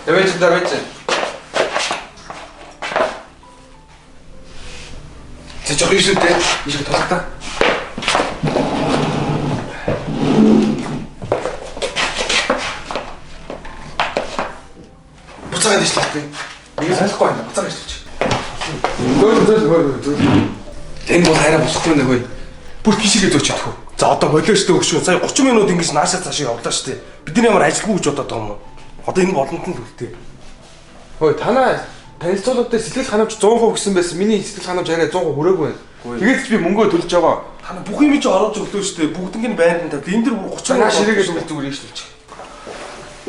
Давайте. Ты что, ищешь ты? Ищешь толкта? Буцаад ишлээ ты. Нэг салахгүй байна. Буцаад ишлээ. Dur. Энэ бол хараа босхгүй нэг бай. Бүр тийшээ зөөчөдөх үү. За одоо болоо штэ өгшөө. Сая 30 минут ингэж наашаа цаашаа явлаа штэ. Бидний ямар ажилгүй гэж бодоод байгаа юм уу? Одоо энэ болонд нь л үлдээ. Хөөе танаа танилцуулалтад сэтгэл ханамж 100% гэсэн байсан. Миний сэтгэл ханамж арай 100% хүрээгүй байна. Тэгээд ч би мөнгөө төлж байгаа. Танаа бүх юм чи оруулж өглөө штэ. Бүгднийг нь байранд тавьд. Энэ дэр 30 минут ширээгээд үл зүгээр ишлүүлчих.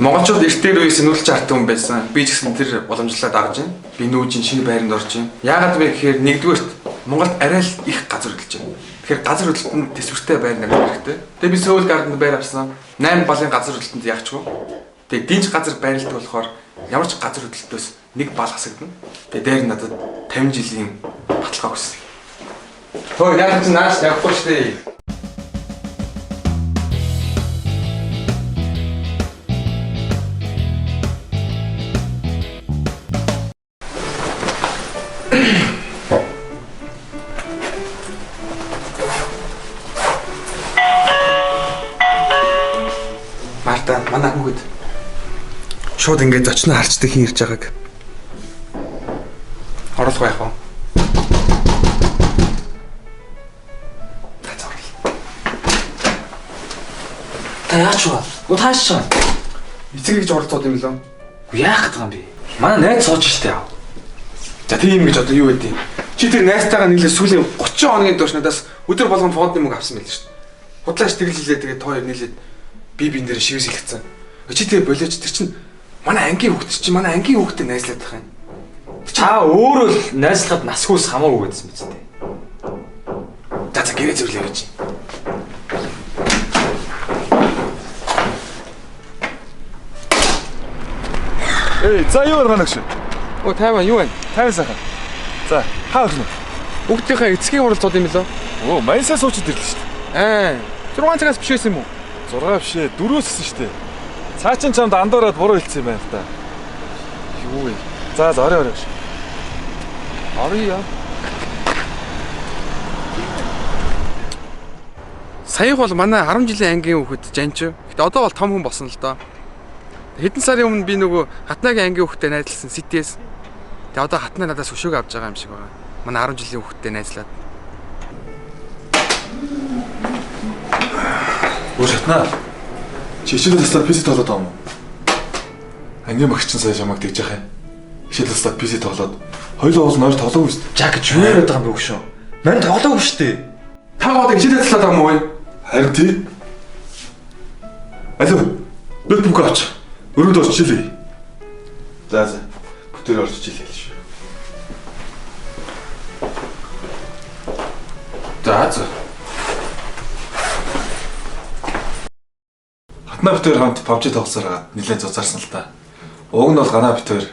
Монголчууд эртээр үеэс нүүлж арт хүн байсан. Би ч гэсэн тэр боломжлоо дагаж байна. Би нүүжин шинэ байранд орж байна. Яагаад вэ гэхээр нэгдүгээрт Монголд арай л их газар хөдөлж байна. Тэгэхээр газар хөдлөлтөнд төсвөртэй байр намжих хэрэгтэй. Тэгээ би Сөүл гарданд байр авсан. 8 балын газар хөдлөлтөнд яахчгүй. Тэгээ динж газар байрлалт болохоор ямар ч газар хөдлөлтөөс 1 бал хасагдана. Тэгээ дээр нь надад 50 жилийн баталгаа өгсөн. Хөөе яагаад ч нааш явахгүй шүү дээ. Марта, манай хүүхэд шууд ингээд зочноо харцдаг хин ирж байгааг. Орлого яах вэ? Та яач вэ? Утааш чам. Эцэг гэж оролцоод юм лөө. Яах гэдэг юм бэ? Манай найз сууж штэ. За тийм гэж одоо юу гэдэг юм? Чи тэр найзтайгаа нийлээ сүүлийн 30 хоногийн турш надаас өдөр болгон фондын мөнгө авсан байл шүү дээ. Худлааш тэгэлжлээ тэгээд тоо нийлээд би нэрээ шивээс хэлчихсэн. Чи тэгээ болооч тэр чинь манай ангийн хүүхэд чинь манай ангийн хүүхдэд найзлаад байгаа юм. Та өөрөө л найзлахад насгүйс хамаагүй гэсэн биз дээ. За гэрээ зөвлөө гэж. За юу байна гэнэ? Оо тайван юу вэ? Тайван сайхан. За хаа өгнө? Бүгдийнхээ эцгийн хуралцууд юм лөө. Оо маясаа суучид ирлээ шүү дээ. 6 цагаас биш байсан юм уу? 6 бишээ 4-өөс гэсэн шүү дээ. Цаачин чамд андуураад буруу хэлсэн юм байна л да. Юу вэ? За орой гэж. Орё. Саяг бол манай 10 жилийн ангийн хүүхэд Жанч. Гэтэ одоо бол том хүн болсон л доо. Хэдэн сарын өмнө би нөгөө Хатнагийн ангийн хүүхэдтэй найзлсан Ситээс. Тэгээ одоо Хатнаа надаас өшөөг авч байгаа юм шиг байна. Манай 10 жилийн хүүхэдтэй найзлаад. Хатнаа. Чичээд тастад PC тоглоод байгаа юм уу? Ангийн багч чинь сая чамайг тэгж яах юм? Чичээд тастад PC тоглоод хоёулаа уул нойр тоглоогүй шүү дээ. Жаа гэж юу яриад байгаа юм бэ өгшөө? Мань тоглоогүй шүү дээ. Та гоод чичээд тастад байгаа юм уу? Харин тий. Алуу. Ноутбук авч. Өрөөд орч чилээ. За. Бүтээр орч чилээ л шүү. За. Хатнаа битээр хамт PUBG тоглосоор хагаад нэлээд зузаарсан л та. Уг нь бол ганаа битээр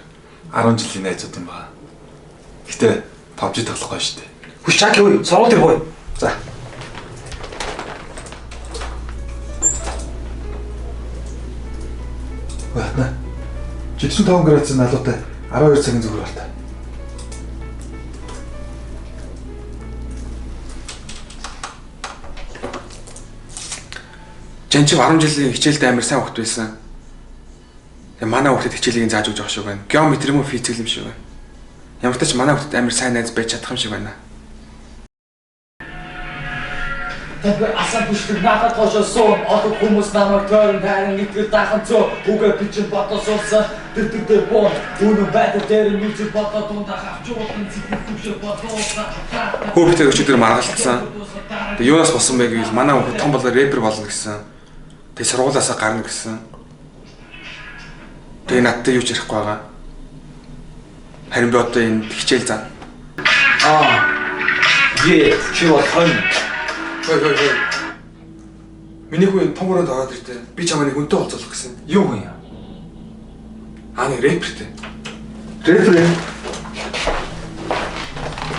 10 жилийн найзууд юм байна. Гэтэ PUBG тоглох гоё шүү дээ. Хүч чак юу? Сургууль дээр бой. За. Хатнаа. 65 градусын налуутай 12 цагийн зүгээр бол та. Жанч 10 жилийн хичээлдээ амар сайн хөвгт байсан. Тэгээ манай хөвгөд хичээлийг зааж өгч байгаа шиг байна. Геометри юм уу физик юм шиг байна. Ямар ч тач манай хөвгөд амар сайн найз байж чадах юм шиг байна. Тэгвэл асаа бүшдэг надад тошсон одоо хүмүүс намайг төрн харин итгэл дахан цөө үгээ бичин бодосуулсан тэр боо өнөө байдаг дээр нүцэг бодоод дундаа авч уулын сэтгэл төвшөө бодоолсан. Хүүхдээ өчигдөр маргалцсан. Тэгээ юунаас болсон бэ гэвэл манай хүүхэд том болоо рэпер болно гэсэн. Тэгээ сургуулаасаа гарна гэсэн. Тэгээ надтай юу ч ярихгүй байгаа. Харин би одоо энэ хичээл заа. Чи бол хон. Хөөе. Миний хүн том өрөөнд ороод ирдэ. Би чамаа нэг үнтэй олзуулах гэсэн. Юу юм? Нэг рэпертэй. Рэпер.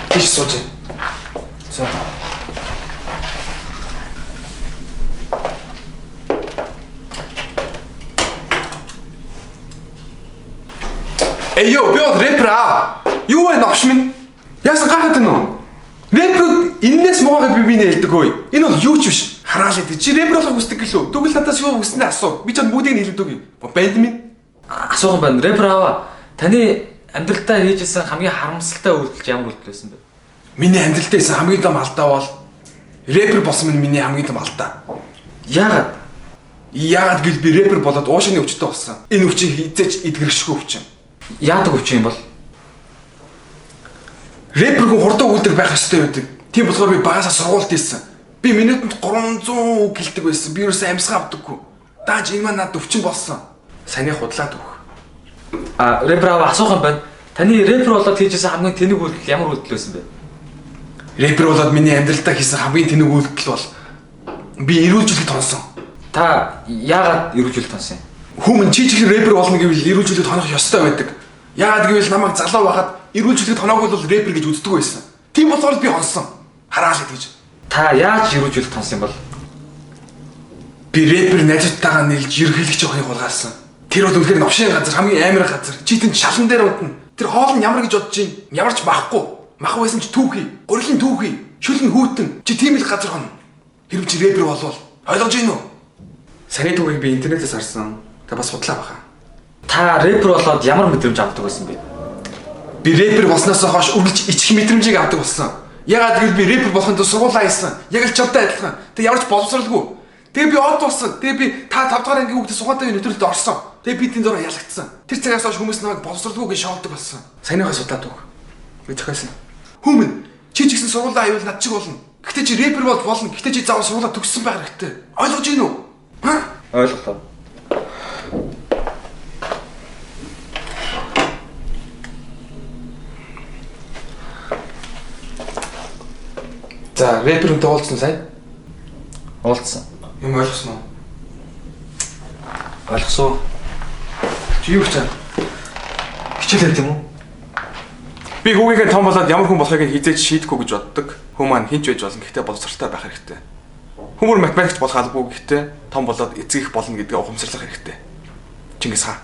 Тийш сууж. За. Ёо, би бол рэпер аа. Юу вэ новш минь? Яасан гахаад байна уу? Рэпер энэс муугаа би нээлдэг хөөе. Энэ бол юу ч биш. Хараал идэг. Чи рэпер болох хүсдэг гэлөө. Тэгвэл надаас юу хүснэ асуу. Би ч бүгдийг нь хэлдэг үгүй. Банд минь. Асуух байна. Рэпер аваа. Таны амьдралдаа хийжсэн хамгийн харамсалтай үйлдэл ямар үйлдэл байсан бэ? Миний амьдралдаа хийсэн хамгийн том алдаа бол рэпер болсон миний хамгийн том алдаа. Яагаад? Яагаад гэвэл би рэпер болоод уушины өвчтөй болсон. Энэ өвчин хизээч эдгэршгүй өвчин. Яадаг өвчин юм бол? Рэпер хүн хурдан үүдэр байх хэрэгтэй байдаг. Тийм болохоор би багасаа сургуульд ийсэн. Би минутанд 300 үг гэлдэг байсан. Би юусэн амьсгаа авдаггүй. Дааж энэ маань надад өвчин болсон. Саний худлаад өг. Рэпер аваа асуух юм байна. Таны рэпер болоод хийжсэн хамгийн тэнэг үйлдэл ямар үйлдэл байсан бэ? Рэпер болоод миний амьдралдаа хийсэн хамгийн тэнэг үйлдэл бол би эрүүлжүүлэлт тонсон. Та яагаад эрүүлжүүлэлт тонсон юм? Хүмүн чичлэн рэпер болно гэвэл эрүүлжүүлэлт тонох ёстой байдаг. Яагаад гэвэл намайг залуу байхад эрүүлжүүлэлт тоноогүй бол рэпер гэж үздэг байсан. Тийм болохоор би хонсон. Хараал гэж. Та яаж эрүүлжүүлэлт тонсон юм бол? Би рэпер найзуудтайгаа нийлж ерөнхийлөгч явахыг хулгайлсан. Тэр бол үнэхээр новшийн газар, хамгийн амар газар. Читэн шалан дээр унтна. Тэр хоол нь ямар гэж бодож юм? Ямар ч махгүй. Мах байсан ч түүхий, гурилын түүхий, шүлэн хүүтэн. Чи тийм л газар хонно. Хэрвээ чи рэпер болвол ойлгож гин үү? Саний түүхийг би интернетээс харсан. Та бас судлаа баха. Та рэпер болоод ямар мэдрэмж авдаг байсан бэ? Би рэпер болсноос хойш үргэлж ичих мэдрэмжийг авдаг болсон. Ягаад гэвэл би рэпер болохын тулд сургуулаа хийсэн. Яг л чамтай адилхан. Тэг ямар ч боловсралгүй. Тэгээ би од болсон. Тэгээ би та 5 дахь ангийн хүүхдээ сугаатай нэвтрүүлэлд орсон. Тэгээ би тэнд дөрөв ялагдсан. Тэр цагаас хойш хүмүүс намайг боловсралгүй гэж шоолдог болсон. Саяныхаа судлаад өг. Би зохиосон. Хүмүн чи ч гэсэн сургуулаа аюул над чиг болно. Гэхдээ чи рэпер болно. Гэхдээ чи заавал сургуулаа төгссөн байх хэрэгтэй. Ойлгож гин үү? Ойлголоо. За, рэпертэй уулзсан сайн? Уулзсан. Юм ойлгосон уу? Ойлгосон. Чи юу гэж Хичээлээ тийм үү? би хүүгийнхээ том болоод ямар хүн болохыг хизээж шийдэхгүй гэж боддог. Хүн маань хинч байж болно. Гэхдээ боловсралтай байх хэрэгтэй. Хүмүүр математикч болох албагүй гэхдээ том болоод эцэг их болно гэдгээ ухамсарлах хэрэгтэй. Чингис хаан